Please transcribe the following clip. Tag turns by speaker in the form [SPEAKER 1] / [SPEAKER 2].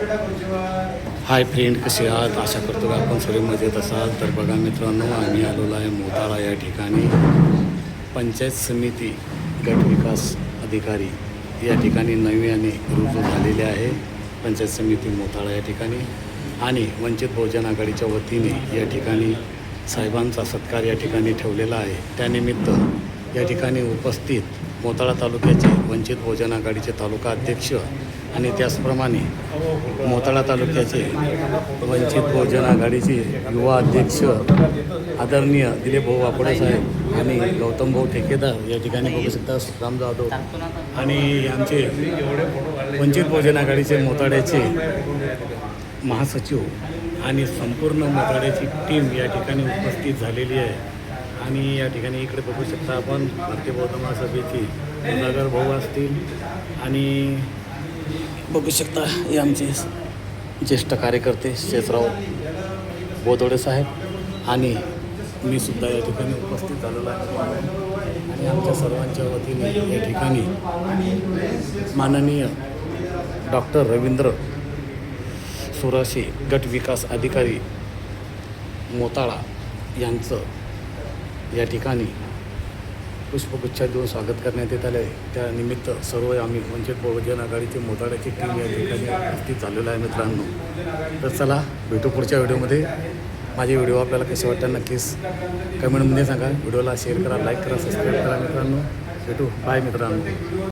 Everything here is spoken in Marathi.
[SPEAKER 1] हाय फ्रेंड, कसे आहात? आशा करतो की आपण सर्व मजेत असाल. तर बघा मित्रांनो, आम्ही आलेलो आहे मोताळा या ठिकाणी. पंचायत समिती गट विकास अधिकारी या ठिकाणी नव्याने रुजू झालेले आहे. पंचायत समिती मोताळा या ठिकाणी आणि वंचित बहुजन आघाडीच्या वतीने या ठिकाणी साहेबांचा सत्कार या ठिकाणी ठेवलेला आहे. त्यानिमित्त या ठिकाणी उपस्थित मोताळा तालुक्याचे वंचित बहुजन आघाडीचे तालुका अध्यक्ष आणि त्याचप्रमाणे मोताळा तालुक्याचे वंचित बहुजन आघाडीचे युवा अध्यक्ष आदरणीय दिलीप भाऊ वाकोडे साहेब आणि गौतम भाऊ ठेकेदार या ठिकाणी बघू शकता. राम जाधव आणि आमचे वंचित बहुजन आघाडीचे मोताळ्याचे महासचिव आणि संपूर्ण मोताळ्याची टीम या ठिकाणी उपस्थित झालेली आहे. आणि या ठिकाणी इकडे बघू शकता आपण भारतीय बौद्ध महासभेचे सुधाकर भाऊ असतील आणि बघू शकता हे आमचे ज्येष्ठ कार्यकर्ते शेषराव बोदोडे साहेब आणि मी सुद्धा या ठिकाणी उपस्थित झालेलो आहे. आणि आमच्या सर्वांच्या वतीने या ठिकाणी माननीय डॉक्टर रवींद्र सुराशे गट विकास अधिकारी मोताळा यांचं या ठिकाणी पुष्पगुच्छ देऊन स्वागत करण्यात येत आले आहे. त्यानिमित्त सर्व आम्ही वंचित बहुजन आघाडीची मोताळ्याची टीम या ठिकाणी उपस्थित झालेलो आहे मित्रांनो. तर चला भेटू पुढच्या व्हिडिओमध्ये. माझे व्हिडिओ आपल्याला कसे वाटतात नक्कीच कमेंटमध्ये सांगा. व्हिडिओला शेअर करा, लाईक करा, सबस्क्राईब करा मित्रांनो. भेटू, बाय मित्रांनो.